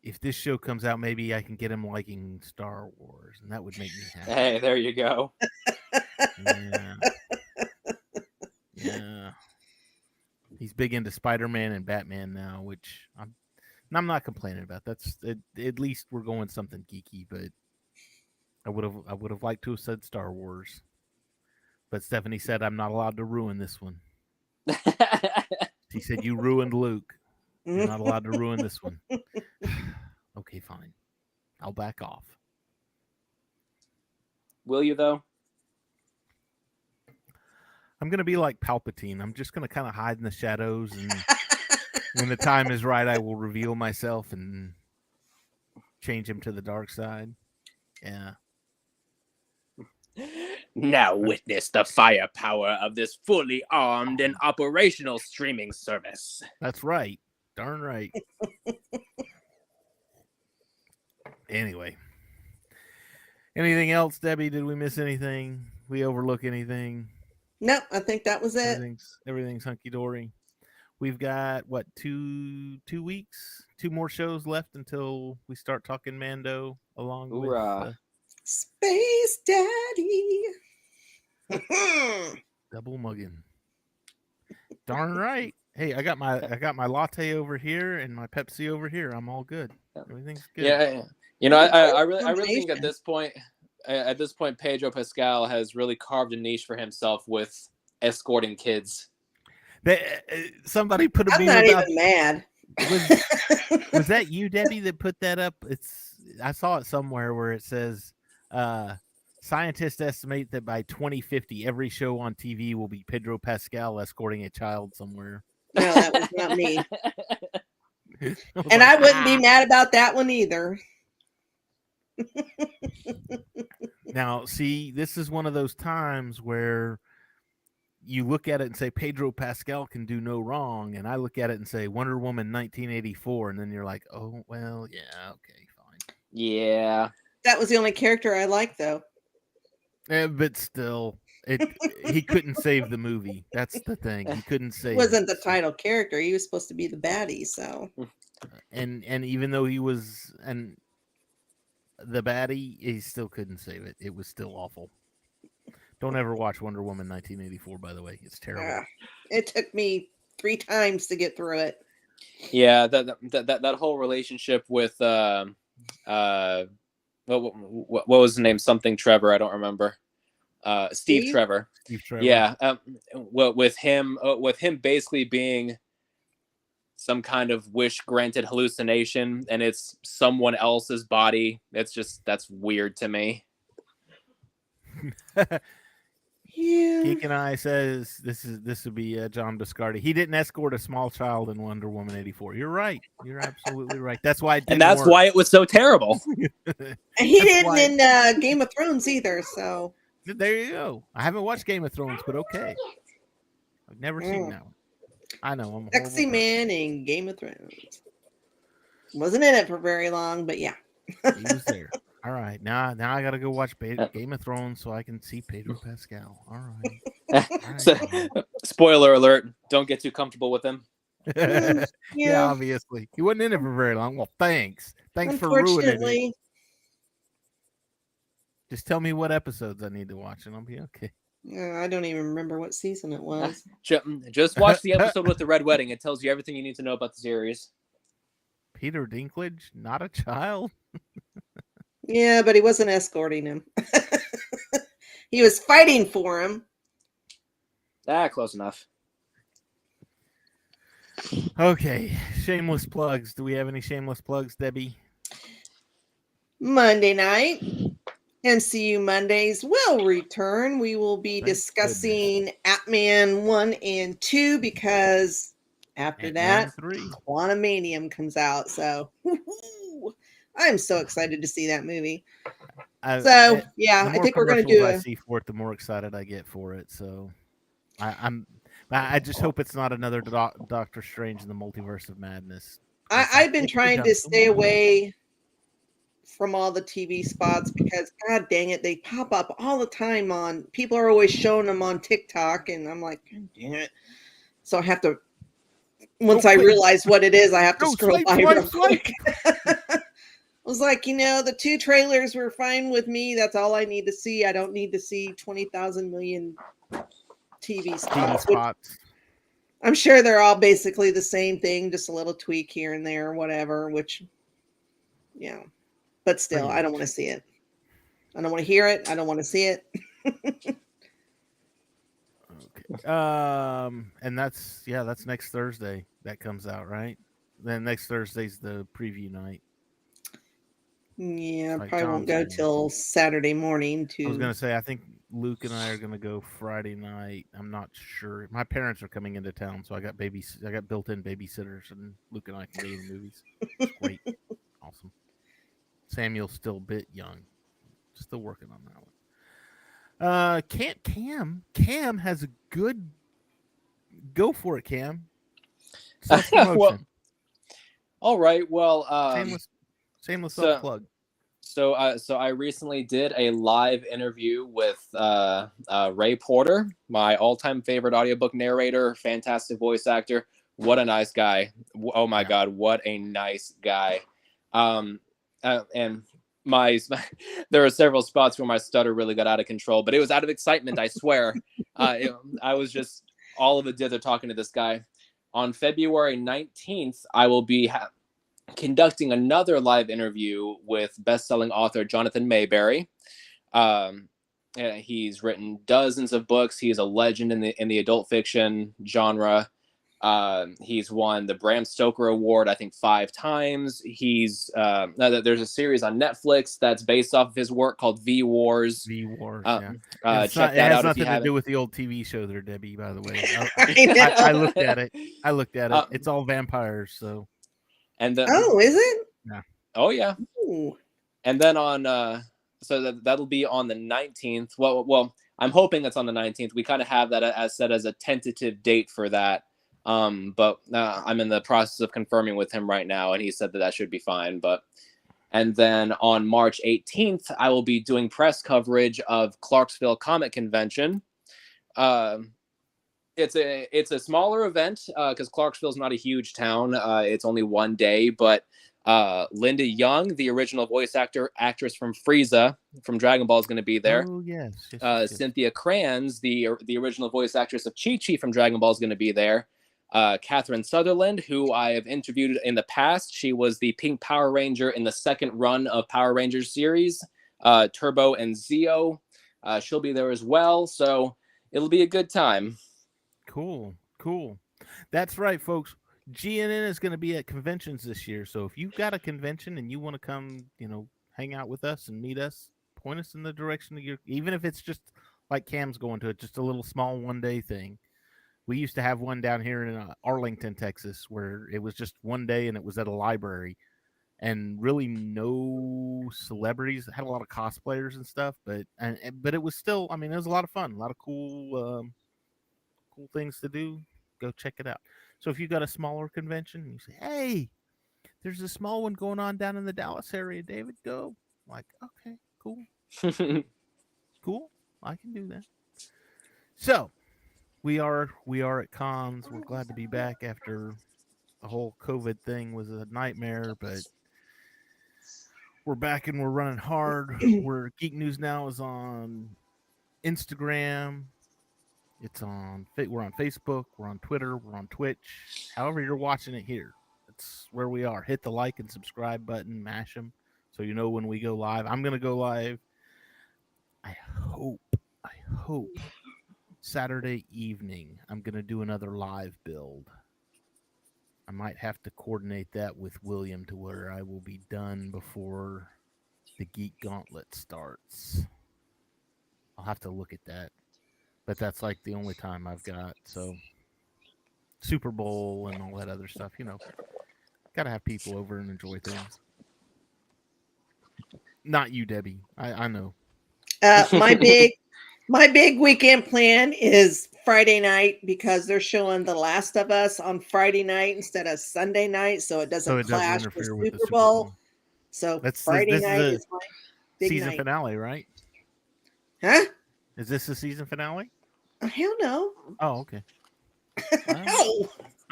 If this show comes out, maybe I can get him liking Star Wars, and that would make me happy. Hey, there you go. Yeah. Yeah. He's big into Spider-Man and Batman now, which I'm not complaining about. That's at least we're going something geeky, but I would have liked to have said Star Wars. But Stephanie said I'm not allowed to ruin this one. She said you ruined Luke. You're not allowed to ruin this one. Okay, fine. I'll back off. Will you though? I'm gonna be like Palpatine. I'm just gonna kind of hide in the shadows, and when the time is right, I will reveal myself and change him to the dark side. Yeah. Now witness the firepower of this fully armed and operational streaming service. That's right. Darn right. Anyway. Anything else, Debbie? Did we miss anything? We overlook anything? Nope, I think that was it. Everything's hunky dory. We've got what, 2 weeks, 2 more shows left until we start talking Mando along Hoorah. with Space Daddy. double mugging. Darn right. Hey, I got my latte over here and my Pepsi over here. I'm all good. Everything's good. Yeah. You know, I really think at this point, Pedro Pascal has really carved a niche for himself with escorting kids. Somebody put a I'm meme not about even mad. was that you, Debbie, that put that up? I saw it somewhere where it says scientists estimate that by 2050 every show on TV will be Pedro Pascal escorting a child somewhere. No, that was not me. And I wouldn't be mad about that one either. Now, see, this is one of those times where you look at it and say Pedro Pascal can do no wrong, and I look at it and say Wonder Woman 1984, and then you're like, oh well, yeah, okay, fine. Yeah. That was the only character I liked, though. But still, He couldn't save the movie. That's the thing. He couldn't He save wasn't it. the title character. He was supposed to be the baddie. So And even though he was the baddie, he still couldn't save it. It was still awful. Don't ever watch Wonder Woman 1984, by the way. It's terrible. it took me 3 times to get through it. Yeah, that whole relationship with what was his name? Something Trevor. I don't remember. Steve Trevor. Steve Trevor. Yeah. Well, with him basically being some kind of wish granted hallucination, and it's someone else's body. That's weird to me. Yeah. Geek and I says this would be John Biscardi. He didn't escort a small child in Wonder Woman 84. You're right. You're absolutely right. That's why it didn't And that's work. why it was so terrible. And he didn't in Game of Thrones either. So there you go. I haven't watched Game of Thrones, but okay. I've never seen that one. I know. I'm a sexy horrible man in Game of Thrones. Wasn't in it for very long, but yeah. person. He was there. All right, now I gotta go watch Game of Thrones so I can see Pedro Pascal. All right. So, spoiler alert! Don't get too comfortable with him. Yeah, obviously he wasn't in it for very long. Well, thanks for ruining it. Just tell me what episodes I need to watch, and I'll be okay. I don't even remember what season it was. Just watch the episode with the red wedding. It tells you everything you need to know about the series. Peter Dinklage, not a child. Yeah, but he wasn't escorting him. He was fighting for him. Close enough. Okay, shameless plugs. Do we have any shameless plugs, Debbie? Monday night, MCU Mondays will return. We will be discussing Ant-Man 1 and 2 because after that, Quantumanium comes out. So I'm so excited to see that movie. I think we're going to do I see for it, the more excited I get for it. So I just hope it's not another Doctor Strange in the Multiverse of Madness. I've been trying to stay away from all the TV spots because god dang it, they pop up all the time on. People are always showing them on TikTok, and I'm like, god dang it. So I have to. Once I realize what it is, I have to scroll by real quick. I was like, the 2 trailers were fine with me. That's all I need to see. I don't need to see 20,000 million TV spots. I'm sure they're all basically the same thing, just a little tweak here and there, whatever, which, but still, I don't want to see it. I don't want to hear it. I don't want to see it. Okay. And that's next Thursday that comes out, right? Then next Thursday's the preview night. Yeah, probably won't go till Saturday morning. I was gonna say, I think Luke and I are gonna go Friday night. I'm not sure. My parents are coming into town, so I got built-in babysitters, and Luke and I can go to the movies. It's great, awesome. Samuel's still a bit young, still working on that one. Cam has a good. Go for it, Cam. Well, all right. Well, Shameless self-plug. So I recently did a live interview with Ray Porter, my all-time favorite audiobook narrator, fantastic voice actor. What a nice guy. Oh my God, what a nice guy. And there are several spots where my stutter really got out of control, but it was out of excitement, I swear. I was just all of a dither talking to this guy. On February 19th, I will be conducting another live interview with best-selling author Jonathan Mayberry. He's written dozens of books. He's a legend in the adult fiction genre. He's won the Bram Stoker Award, I think, 5 times. There's a series on Netflix that's based off of his work called V Wars. Check that out. It has nothing to do with the old TV show there, Debbie, by the way. I looked at it. It's all vampires, so. And is it? Yeah. Oh yeah. Ooh. And then on that'll be on the 19th. Well, I'm hoping it's on the 19th. We kind of have that as set as a tentative date for that. But I'm in the process of confirming with him right now, and he said that should be fine. And then on March 18th, I will be doing press coverage of Clarksville Comic Convention. It's a smaller event because Clarksville's not a huge town. It's only one day, but Linda Young, the original actress from Frieza from Dragon Ball, is going to be there. Oh yes. Cynthia Kranz, the original voice actress of Chi-Chi from Dragon Ball, is going to be there. Catherine Sutherland, who I have interviewed in the past, she was the Pink Power Ranger in the second run of Power Rangers series, Turbo and Zeo. She'll be there as well, so it'll be a good time. Cool. That's right, folks. GNN is going to be at conventions this year. So if you've got a convention and you want to come, hang out with us and meet us, point us in the direction of even if it's just like Cam's going to it, just a little small 1-day thing. We used to have one down here in Arlington, Texas, where it was just 1 day and it was at a library, and really no celebrities. It had a lot of cosplayers and stuff, but it was still, it was a lot of fun, a lot of cool things to do. Go check it out. So if you got a smaller convention and you say, hey, there's a small one going on down in the Dallas area, David, go. I'm like, okay, cool. Cool. I can do that. So we are at cons. We're glad to be back after the whole COVID thing was a nightmare, but we're back and we're running hard. Geek News Now is on Instagram. We're on Facebook, we're on Twitter, we're on Twitch. However you're watching it here, that's where we are. Hit the like and subscribe button, mash them, so you know when we go live. I'm going to go live. I hope Saturday evening I'm going to do another live build. I might have to coordinate that with William to where I will be done before the Geek Gauntlet starts. I'll have to look at that. But that's like the only time I've got. So Super Bowl and all that other stuff, got to have people over and enjoy things. Not you, Debbie. I know. My big weekend plan is Friday night, because they're showing The Last of Us on Friday night instead of Sunday night, so it doesn't clash with Super Bowl. So Friday night is my big season night. Finale, right? Huh? Is this the season finale? Hell no. Oh, okay. Hey,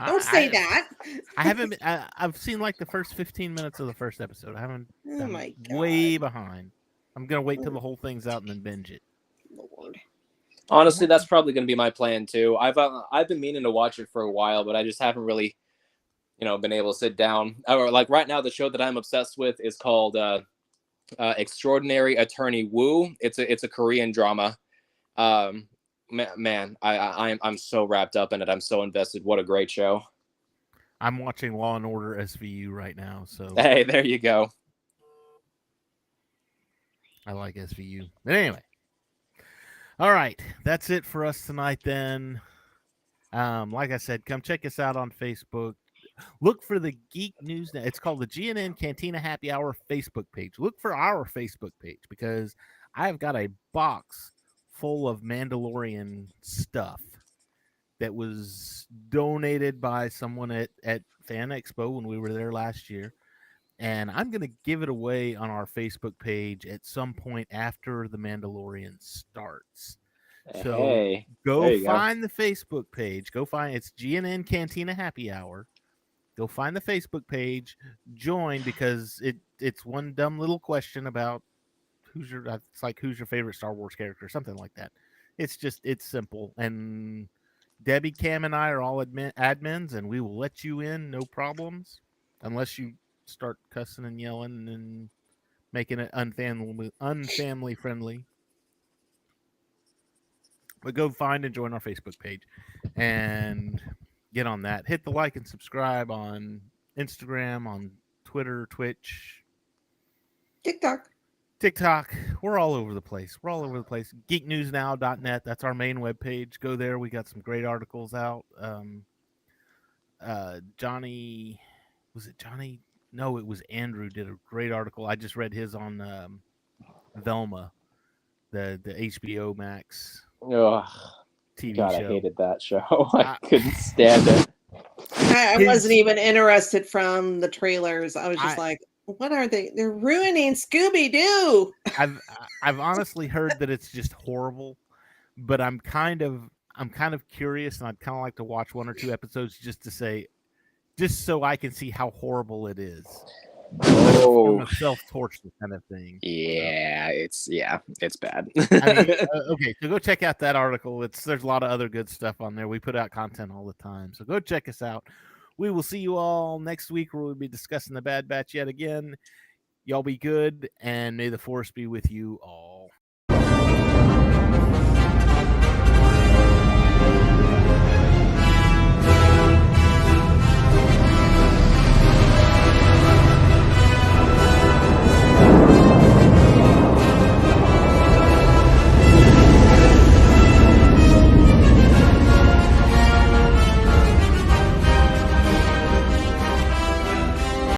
don't say that. I haven't. I've seen like the first 15 minutes of the first episode. I haven't. Oh my God. Way behind. I'm gonna wait till the whole thing's out and then binge it. Lord. Honestly, that's probably going to be my plan too. I've been meaning to watch it for a while, but I just haven't really, been able to sit down. Or like right now, the show that I'm obsessed with is called Extraordinary Attorney Woo. It's a Korean drama. Man, I'm so wrapped up in it. I'm so invested. What a great show. I'm watching Law and Order SVU right now, so hey, there you go. I like SVU. But anyway, all right, that's it for us tonight. Then, like I said, come check us out on Facebook. Look for the Geek News. It's called the GNN Cantina Happy Hour Facebook page. Look for our Facebook page, because I've got a box full of Mandalorian stuff that was donated by someone at Fan Expo when we were there last year. And I'm going to give it away on our Facebook page at some point after the Mandalorian starts. So go find the Facebook page. Go find it's GNN Cantina Happy Hour. Go find the Facebook page, join, because it's one dumb little question about who's your favorite Star Wars character, something like that. It's simple. And Debbie, Cam, and I are all admins, and we will let you in, no problems, unless you start cussing and yelling and making it unfamily friendly. But go find and join our Facebook page and get on that. Hit the like and subscribe on Instagram, on Twitter, Twitch, TikTok. We're all over the place. Geeknewsnow.net. That's our main webpage. Go there. We got some great articles out. Johnny, was it Johnny? No, it was Andrew did a great article. I just read his on Velma, the HBO Max TV God, show. I hated that show. I couldn't stand it. I wasn't even interested from the trailers. I was just like, what are they? They're ruining Scooby-Doo. I've honestly heard that it's just horrible, but I'm kind of I'm kind of curious, and I'd kind of like to watch 1 or 2 episodes just so I can see how horrible it is. Like a form of self-torture kind of thing. Yeah, it's bad. I mean, okay, so go check out that article. There's a lot of other good stuff on there. We put out content all the time, so go check us out. We will see you all next week, where we'll be discussing the Bad Batch yet again. Y'all be good, and may the Force be with you all.